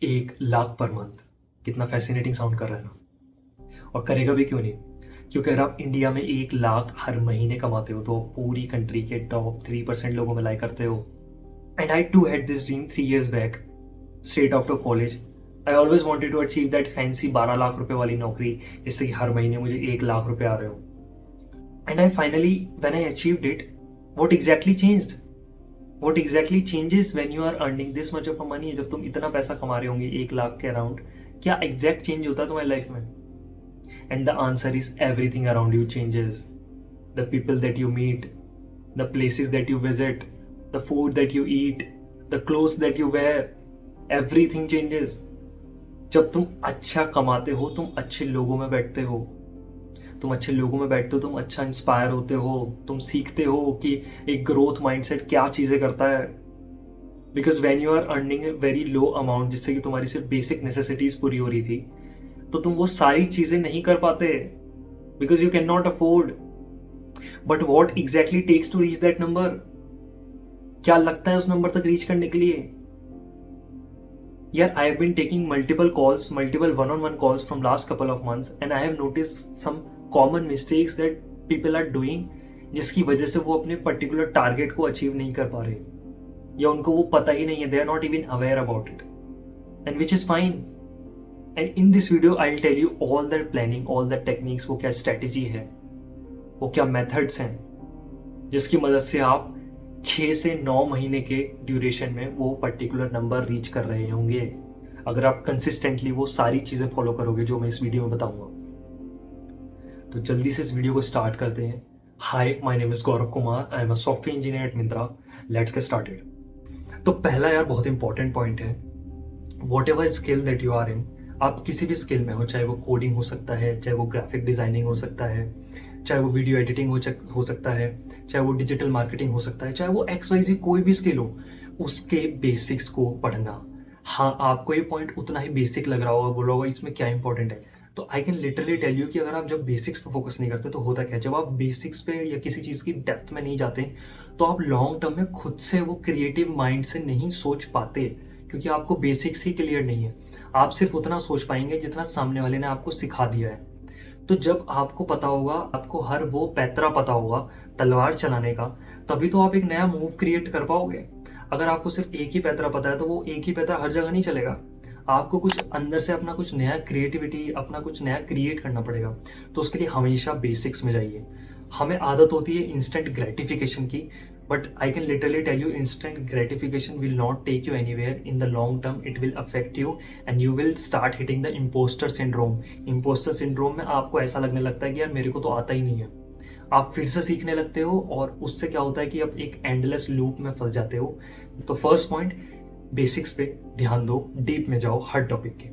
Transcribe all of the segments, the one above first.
1 lakh per month. कितना fascinating sound कर रहा है ना। और करेगा भी क्यों नहीं, क्योंकि अगर आप इंडिया में 1 लाख हर महीने कमाते हो तो आप पूरी कंट्री के टॉप 3% लोगों में लाइक करते हो। And I too had this dream 3 years बैक, straight after college. I always wanted to achieve that fancy 12 lakh रुपए वाली नौकरी, जिससे कि हर महीने मुझे 1 लाख रुपए आ रहे हो। And I finally when I achieved it, what exactly changed? What exactly changes when you are earning this much of a money? जब तुम इतना पैसा कमा रहे होंगे 1 लाख के अराउंड, क्या एग्जैक्ट चेंज होता है तुम्हारी लाइफ में? And the answer is everything around you changes. The people that you meet, the places that you visit, the food that you eat, the clothes that you wear, everything changes. जब तुम अच्छा कमाते हो, तुम अच्छे लोगों में बैठते हो, तुम अच्छे लोगों में बैठते हो, तुम अच्छा इंस्पायर होते हो, तुम सीखते हो कि एक ग्रोथ माइंडसेट क्या चीजें करता है। Because when you are earning a very low amount, जिससे कि तुम्हारी सिर्फ बेसिक नेसेसिटीज पूरी हो रही थी, तो तुम वो सारी चीजें नहीं कर पाते, because you can not afford. But what exactly takes to reach that number? क्या लगता है उस नंबर तक रीच करने के लिए? यार, I have been taking multiple calls, multiple one-on-one calls from last couple of months, and I have noticed some common mistakes that people are doing, जिसकी वजह से वो अपने पर्टिकुलर टारगेट को अचीव नहीं कर पा रहे, या उनको वो पता ही नहीं है, they are not even aware about it, and which is fine. And in this video I will tell you all that planning, all that techniques, वो क्या स्ट्रेटेजी है, वो क्या मेथड्स हैं, जिसकी मदद से आप 6 से 9 महीने के ड्यूरेशन में वो पर्टिकुलर नंबर रीच कर रहे होंगे, अगर आप कंसिस्टेंटली वो सारी चीजें फॉलो करोगे जो मैं इस वीडियो में बताऊंगा। तो जल्दी से इस वीडियो को स्टार्ट करते हैं। Hi, my name is Gaurav Kumar, I am a software engineer at Myntra. Let's get started. तो पहला यार बहुत इंपॉर्टेंट पॉइंट है, whatever skill that you are in, आप किसी भी स्किल में हो, चाहे वो कोडिंग हो सकता है, चाहे वो ग्राफिक डिजाइनिंग हो सकता है, चाहे वो वीडियो एडिटिंग हो सकता है, चाहे वो डिजिटल मार्केटिंग हो सकता है, चाहे वो XYZ कोई भी स्किल हो, उसके बेसिक्स को पढ़ना। हाँ, आपको ये पॉइंट उतना ही बेसिक लग रहा होगा, बोला होगा इसमें क्या इंपॉर्टेंट है, तो I can literally tell you कि अगर आप जब बेसिक्स पे फोकस नहीं करते तो होता क्या है, जब आप बेसिक्स पे या किसी चीज की डेप्थ में नहीं जाते तो आप लॉन्ग टर्म में खुद से वो क्रिएटिव माइंड से नहीं सोच पाते, क्योंकि आपको बेसिक्स ही क्लियर नहीं है। आप सिर्फ उतना सोच पाएंगे जितना सामने वाले ने आपको सिखा दिया है। तो जब आपको पता होगा, आपको हर वो पैतरा पता होगा तलवार चलाने का, तभी तो आप एक नया मूव क्रिएट कर पाओगे। अगर आपको सिर्फ एक ही पैतरा पता है तो वो एक ही पैतरा हर जगह नहीं चलेगा, आपको कुछ अंदर से अपना कुछ नया क्रिएटिविटी, अपना कुछ नया क्रिएट करना पड़ेगा। तो उसके लिए हमेशा बेसिक्स में जाइए। हमें आदत होती है इंस्टेंट ग्रेटिफिकेशन की, but I can literally tell you, instant gratification will not take you anywhere in the long term, it will affect you and you will start hitting the impostor syndrome. Impostor syndrome में आपको ऐसा लगने लगता है कि यार मेरे को तो आता ही नहीं है, आप फिर से सीखने लगते हो, और उससे क्या होता है कि आप एक एंडलेस लूप में फंस जाते हो। तो फर्स्ट पॉइंट, बेसिक्स पे ध्यान दो, डीप में जाओ हर टॉपिक के।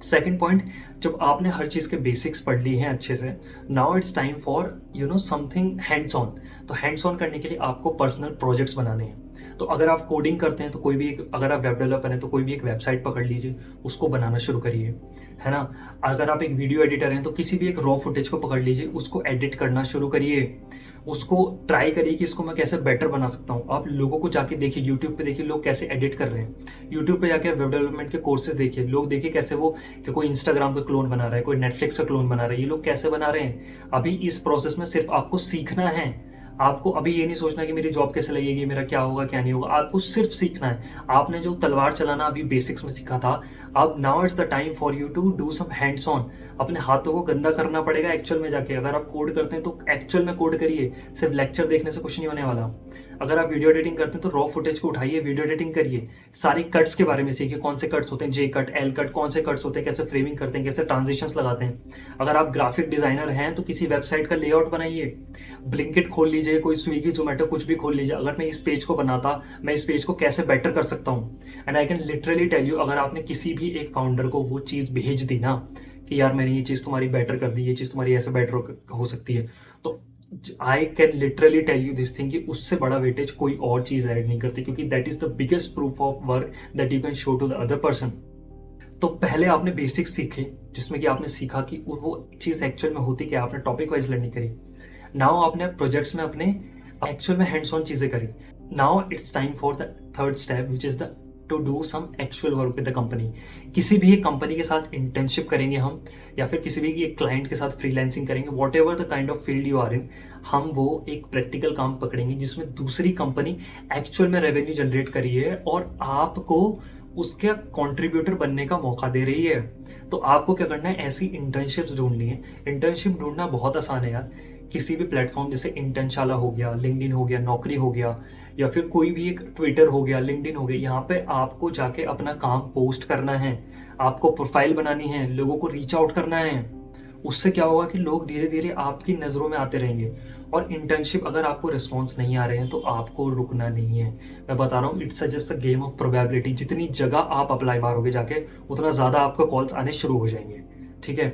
सेकेंड पॉइंट, जब आपने हर चीज के बेसिक्स पढ़ लिए हैं अच्छे से, now it's time for something hands on. तो हैंड्स ऑन करने के लिए आपको पर्सनल प्रोजेक्ट्स बनाने हैं। तो अगर आप कोडिंग करते हैं तो कोई भी एक, अगर आप वेब डेवलपर हैं तो कोई भी एक वेबसाइट पकड़ लीजिए, उसको बनाना शुरू करिए, है ना। अगर आप एक वीडियो एडिटर हैं तो किसी भी एक रॉ फुटेज को पकड़ लीजिए, उसको एडिट करना शुरू करिए, उसको ट्राई करिए कि इसको मैं कैसे बेटर बना सकता हूँ। आप लोगों को जाके देखिए, यूट्यूब पे देखिए लोग कैसे एडिट कर रहे हैं, यूट्यूब पे जाके वेब डेवलपमेंट के कोर्सेज देखिए, लोग देखिए कैसे वो, कि कोई इंस्टाग्राम का क्लोन बना रहा है, कोई नेटफ्लिक्स का क्लोन बना रहा है, ये लोग कैसे बना रहे हैं। अभी इस प्रोसेस में सिर्फ आपको सीखना है, आपको अभी ये नहीं सोचना कि मेरी जॉब कैसे लगेगी, मेरा क्या होगा क्या नहीं होगा, आपको सिर्फ सीखना है। आपने जो तलवार चलाना अभी बेसिक्स में सीखा था, अब now it's the time for you to do some hands on. अपने हाथों को गंदा करना पड़ेगा एक्चुअल में जाके। अगर आप कोड करते हैं तो एक्चुअल में कोड करिए, सिर्फ लेक्चर देखने से कुछ नहीं होने वाला। अगर आप वीडियो एडिटिंग करते हैं तो रॉ फुटेज को उठाइए, वीडियो एडिटिंग करिए, सारी कट्स के बारे में सीखिए, कौन से कट्स होते हैं, J कट, L कट, कौन से कट्स होते हैं, कैसे फ्रेमिंग करते हैं, कैसे ट्रांजिशंस लगाते हैं। अगर आप ग्राफिक डिजाइनर हैं तो किसी वेबसाइट का लेआउट बनाइए, ब्लिंकिट खोल लीजिए, कोई स्विगी जोमेटो कुछ भी खोल लीजिए, अगर मैं इस पेज को बनाता, मैं इस पेज को कैसे बेटर कर सकता हूँ। And I can literally tell you, अगर आपने किसी भी एक फाउंडर को वो चीज भेज दी ना कि यार मैंने ये चीज तुम्हारी बेटर कर दी, ये चीज तुम्हारी ऐसे बेटर हो सकती है, तो I can literally tell you this thing कि उससे बड़ा वेटेज कोई और चीज ऐड नहीं करती, क्योंकि that is the biggest proof of work that you can show to the other person. तो पहले आपने बेसिक्स सीखे, जिसमें कि आपने सीखा कि वो चीज एक्चुअल में होती क्या, आपने टॉपिक वाइज लर्निंग करी। नाउ आपने प्रोजेक्ट्स में अपने एक्चुअल में हैंड्स ऑन चीजें करी। Now it's time for the third step, which is the to do some actual work with the company. किसी भी एक कंपनी के साथ इंटर्नशिप करेंगे हम, या फिर किसी भी एक क्लाइंट के साथ फ्रीलांसिंग करेंगे, whatever the kind of field you are in, हम वो एक प्रैक्टिकल काम पकड़ेंगे जिसमें दूसरी कंपनी एक्चुअल में रेवेन्यू जनरेट करी है और आपको उसका कंट्रीब्यूटर बनने का मौका दे रही है। तो आपको क्या करना है, ऐसी इंटर्नशिप्स ढूंढनी है। इंटर्नशिप ढूंढना बहुत आसान है यार। किसी भी प्लेटफॉर्म जैसे इंटर्नशाला हो गया, लिंक्डइन हो गया, नौकरी हो गया, या फिर कोई भी एक ट्विटर हो गया, लिंक्डइन हो गया, यहाँ पे आपको जाके अपना काम पोस्ट करना है, आपको प्रोफाइल बनानी है, लोगों को रीच आउट करना है। उससे क्या होगा कि लोग धीरे धीरे आपकी नज़रों में आते रहेंगे। और इंटर्नशिप अगर आपको रिस्पॉन्स नहीं आ रहे हैं तो आपको रुकना नहीं है। मैं बता रहा हूँ, it's just a game of probability. जितनी जगह आप अप्लाई मारोगे जाके, उतना ज़्यादा आपको कॉल्स आने शुरू हो जाएंगे। ठीक है,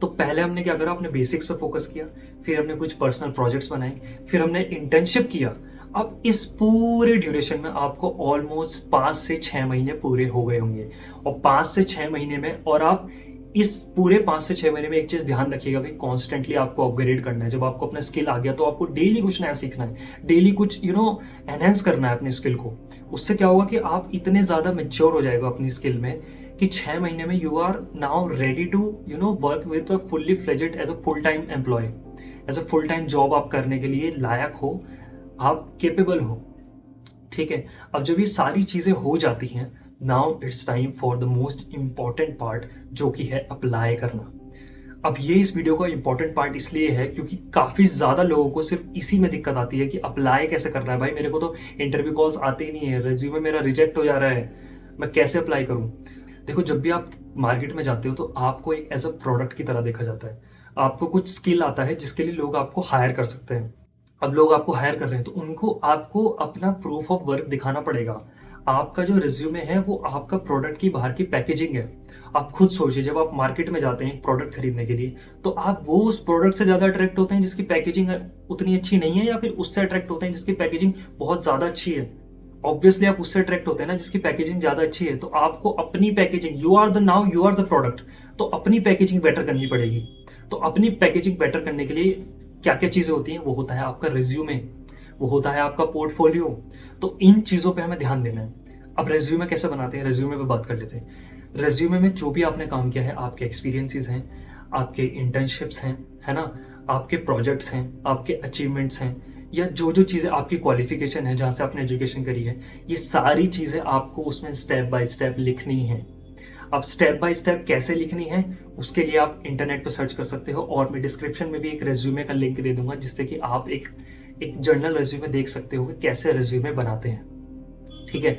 तो पहले हमने क्या करा, अपने बेसिक्स पे फोकस किया, फिर हमने कुछ पर्सनल प्रोजेक्ट्स बनाए, फिर हमने इंटर्नशिप किया। अब इस पूरे ड्यूरेशन में आपको ऑलमोस्ट 5 से 6 महीने पूरे हो गए होंगे। और 5 से 6 महीने में, और आप इस पूरे 5 से 6 महीने में एक चीज ध्यान रखिएगा कि कॉन्स्टेंटली आपको अपग्रेड करना है। जब आपको अपना स्किल आ गया तो आपको डेली कुछ नया सीखना है, डेली कुछ एनहेंस करना है अपने स्किल को। उससे क्या होगा कि आप इतने ज्यादा मेच्योर हो जाएगा अपनी स्किल में कि 6 महीने में you are now ready to work with a fully fledged as a full time employ, as a full time job आप करने के लिए लायक हो, आप केपेबल हो। ठीक है, अब जब ये सारी चीजें हो जाती हैं, now it's time for the most important part, जो कि है अप्लाई करना। अब ये इस वीडियो का इंपॉर्टेंट पार्ट इसलिए है क्योंकि काफी ज्यादा लोगों को सिर्फ इसी में दिक्कत आती है कि अप्लाई कैसे करना है। भाई मेरे को तो इंटरव्यू कॉल्स आते ही नहीं है, रिज्यूमे मेरा रिजेक्ट हो जा रहा है, मैं कैसे अप्लाई करूं। देखो, जब भी आप मार्केट में जाते हो तो आपको एक एज अ प्रोडक्ट की तरह देखा जाता है। आपको कुछ स्किल आता है जिसके लिए लोग आपको हायर कर सकते हैं। अब लोग आपको हायर कर रहे हैं तो उनको आपको अपना प्रूफ ऑफ वर्क दिखाना पड़ेगा। आपका जो रिज्यूमे है वो आपका प्रोडक्ट की बाहर की पैकेजिंग है। आप खुद सोचिए, जब आप मार्केट में जाते हैं प्रोडक्ट खरीदने के लिए, तो आप वो उस प्रोडक्ट से ज्यादा अट्रैक्ट होते हैं जिसकी पैकेजिंग उतनी अच्छी नहीं है, या फिर उससे अट्रैक्ट होते हैं जिसकी पैकेजिंग बहुत ज्यादा अच्छी है। ऑब्वियसली आप उससे अट्रैक्ट होते हैं ना जिसकी पैकेजिंग ज्यादा अच्छी है। तो आपको अपनी packaging, you are the product, तो अपनी पैकेजिंग बेटर करनी पड़ेगी। तो अपनी पैकेजिंग बेटर करने के लिए क्या क्या चीजें होती हैं, वो होता है आपका रिज्यूमे, वो होता है आपका पोर्टफोलियो। तो इन चीजों पे हमें ध्यान देना है। अब रेज्यूमे कैसे बनाते हैं, रेज्यूमे पे बात कर लेते हैं। रेज्यूमे में जो भी आपने काम किया है, आपके एक्सपीरियंसेस हैं, आपके इंटर्नशिप्स हैं, है ना, आपके प्रोजेक्ट्स हैं, आपके अचीवमेंट्स हैं, या जो जो चीज़ें आपकी क्वालिफिकेशन है, जहाँ से आपने एजुकेशन करी है, ये सारी चीज़ें आपको उसमें स्टेप बाय स्टेप लिखनी है। अब स्टेप बाय स्टेप कैसे लिखनी है, उसके लिए आप इंटरनेट पर सर्च कर सकते हो, और मैं डिस्क्रिप्शन में भी एक रेज्यूमे का लिंक दे दूंगा, जिससे कि आप एक जर्नल रेज्यूमे देख सकते हो कि कैसे रेज्यूमे बनाते हैं। ठीक है,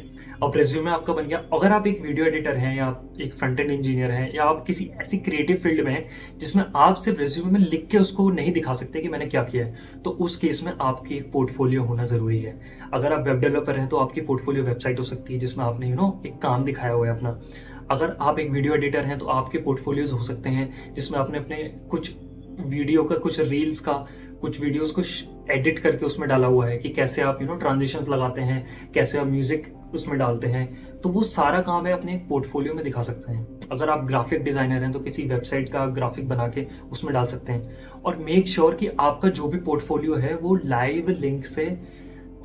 अब रेज्यूमे आपका बन गया। अगर आप एक वीडियो एडिटर हैं, या आप एक फ्रंट एंड इंजीनियर हैं, या आप किसी ऐसी क्रिएटिव फील्ड में हैं जिसमें आप सिर्फ रेज्यूमे में लिख के उसको नहीं दिखा सकते कि मैंने क्या किया है, तो उस केस में आपकी एक पोर्टफोलियो होना जरूरी है। अगर आप वेब डेवलपर हैं तो आपकी पोर्टफोलियो वेबसाइट हो सकती है जिसमें आपने एक काम दिखाया हुआ है अपना। अगर आप एक वीडियो एडिटर हैं तो आपके पोर्टफोलियोज हो सकते हैं जिसमें आपने अपने कुछ वीडियो का, कुछ रील्स का, कुछ वीडियोस को एडिट करके उसमें डाला हुआ है कि कैसे आप ट्रांजिशंस लगाते हैं, कैसे आप म्यूजिक उसमें डालते हैं। तो वो सारा काम है अपने पोर्टफोलियो में दिखा सकते हैं। अगर आप ग्राफिक डिजाइनर हैं तो किसी वेबसाइट का ग्राफिक बना के उसमें डाल सकते हैं। और मेक श्योर कि आपका जो भी पोर्टफोलियो है वो लाइव लिंक से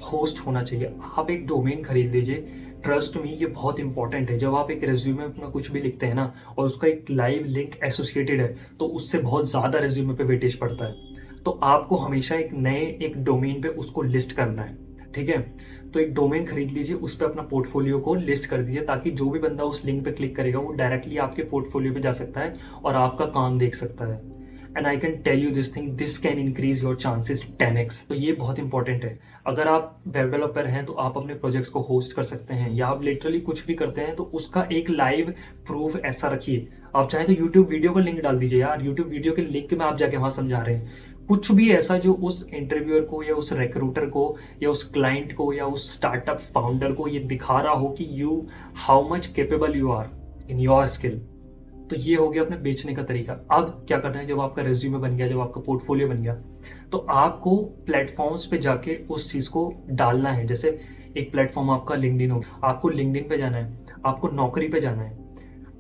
होस्ट होना चाहिए। आप एक डोमेन खरीद लीजिए, ट्रस्ट मी, ये बहुत इंपॉर्टेंट है। जब आप एक रेज्यूमे में अपना कुछ भी लिखते हैं ना, और उसका एक लाइव लिंक एसोसिएटेड है, तो उससे बहुत ज्यादा रेज्यूमे पे वेटेज पड़ता है। तो आपको हमेशा एक डोमेन पे उसको लिस्ट करना है। ठीक है, तो एक डोमेन खरीद लीजिए, उस पर अपना पोर्टफोलियो को लिस्ट कर दीजिए, ताकि जो भी बंदा उस लिंक पे क्लिक करेगा वो डायरेक्टली आपके पोर्टफोलियो पे जा सकता है और आपका काम देख सकता है। And I can tell you this thing, this can increase your chances 10x। तो ये बहुत इंपॉर्टेंट है। अगर आप वेब डेवलपर हैं तो आप अपने प्रोजेक्ट्स को होस्ट कर सकते हैं, या आप लिटरली कुछ भी करते हैं तो उसका एक लाइव प्रूफ ऐसा रखिए। आप चाहे तो यूट्यूब वीडियो का लिंक डाल दीजिए यार, यूट्यूब वीडियो के लिंक में आप जाके वहां समझा रहे हैं कुछ भी ऐसा जो उस इंटरव्यूअर को, या उस रिक्रूटर को, या उस क्लाइंट को, या उस स्टार्टअप फाउंडर को ये दिखा रहा हो कि you how much capable you are in your skill. तो ये हो गया अपने बेचने का तरीका। अब क्या करना है, जब आपका रेज्यूमे बन गया, जब आपका पोर्टफोलियो बन गया, तो आपको प्लेटफॉर्म्स पे जाके उस चीज को डालना है। जैसे एक प्लेटफॉर्म आपका लिंक्डइन हो, आपको लिंक्डइन पे जाना है, आपको नौकरी पे जाना है,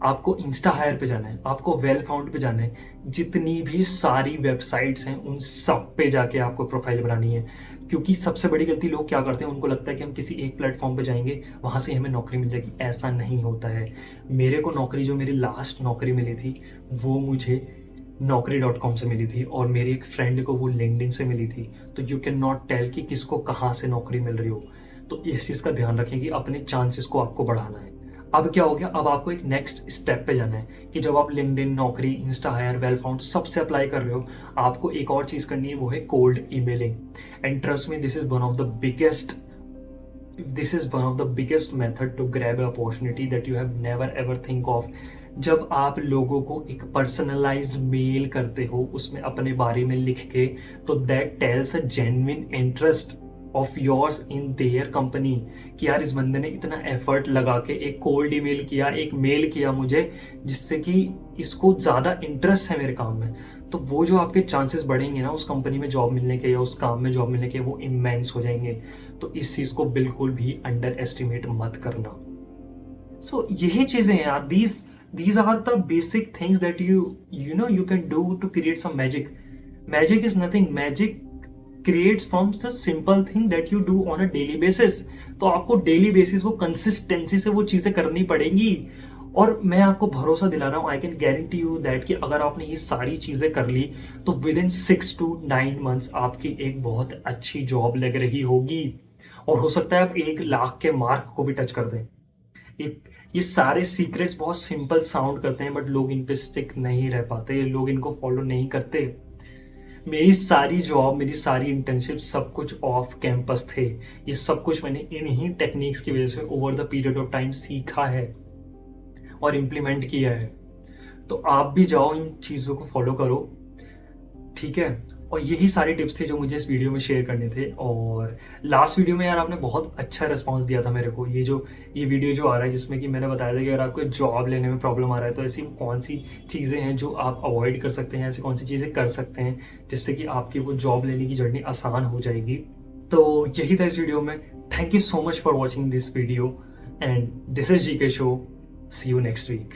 आपको इंस्टा हायर पे जाना है, आपको वेल फाउंड पे जाना है, जितनी भी सारी वेबसाइट्स हैं उन सब पे जाके आपको प्रोफाइल बनानी है। क्योंकि सबसे बड़ी गलती लोग क्या करते हैं, उनको लगता है कि हम किसी एक प्लेटफॉर्म पे जाएंगे वहाँ से हमें नौकरी मिल जाएगी। ऐसा नहीं होता है। मेरे को नौकरी, जो मेरी लास्ट नौकरी मिली थी, वो मुझे naukri.com से मिली थी और मेरी एक फ्रेंड को वो लिंक्डइन से मिली थी। तो यू कैन नॉट टेल कि किसको कहाँ से नौकरी मिल रही हो। तो इस चीज़ का ध्यान रखें कि अपने चांसेस को आपको बढ़ाना है। अब क्या हो गया, अब आपको एक नेक्स्ट स्टेप पे जाना है कि जब आप लिंक्डइन, नौकरी, इंस्टा हायर, वेल फाउंड सबसे अप्लाई कर रहे हो, आपको एक और चीज़ करनी है, वो है cold emailing. And trust me, this is one of the biggest method to grab an opportunity that you have never ever think of। जब आप लोगों को एक पर्सनलाइज्ड मेल करते हो उसमें अपने बारे में लिख के, तो that tells a genuine interest of yours in their company कि यार इस बंदे ने इतना एफर्ट लगा के एक कोल्ड ईमेल किया, एक मेल किया मुझे, जिससे कि इसको ज़्यादा इंटरेस्ट है मेरे काम में। तो वो जो आपके चांसेस बढ़ेंगे ना उस कंपनी में जॉब मिलने के या उस काम में जॉब मिलने के, वो इमेंस हो जाएंगे। तो इस चीज़ को बिल्कुल भी अंडर एस्टिमेट मत करना। सो यही चीज़ें हैं यार, these are the basic things that you can do to create some magic. Magic is nothing. Magic creates from the simple thing that you do on a daily basis। तो आपको daily basis वो consistency से वो चीज़ें करनी पड़ेंगी। और मैं आपको भरोसा दिला रहा हूँ, I can guarantee you that कि अगर आपने ये सारी चीज़ें कर ली तो विद इन 6 to 9 months आपकी एक बहुत अच्छी जॉब लग रही होगी। और हो सकता है आप 1 लाख के मार्क को भी टच कर दें। ये सारे सीक्रेट्स बहुत सिंपल साउंड करते हैं, बट लोग इन पे स्टिक नहीं रह पाते, लोग इनको फॉलो नहीं करते। मेरी सारी जॉब, मेरी सारी इंटर्नशिप, सब कुछ ऑफ कैंपस थे। ये सब कुछ मैंने इन्हीं टेक्निक्स की वजह से over the period of time सीखा है और इम्प्लीमेंट किया है। तो आप भी जाओ, इन चीज़ों को फॉलो करो, ठीक है। और यही सारे टिप्स थे जो मुझे इस वीडियो में शेयर करने थे। और लास्ट वीडियो में यार आपने बहुत अच्छा रिस्पांस दिया था मेरे को। ये वीडियो जो आ रहा है जिसमें कि मैंने बताया था कि अगर आपको जॉब लेने में प्रॉब्लम आ रहा है तो ऐसी कौन सी चीज़ें हैं जो आप अवॉइड कर सकते हैं, ऐसी कौन सी चीज़ें कर सकते हैं जिससे कि आपकी वो जॉब लेने की जर्नी आसान हो जाएगी। तो यही था इस वीडियो में। Thank you so much for watching this video and this is GK show. See you next week.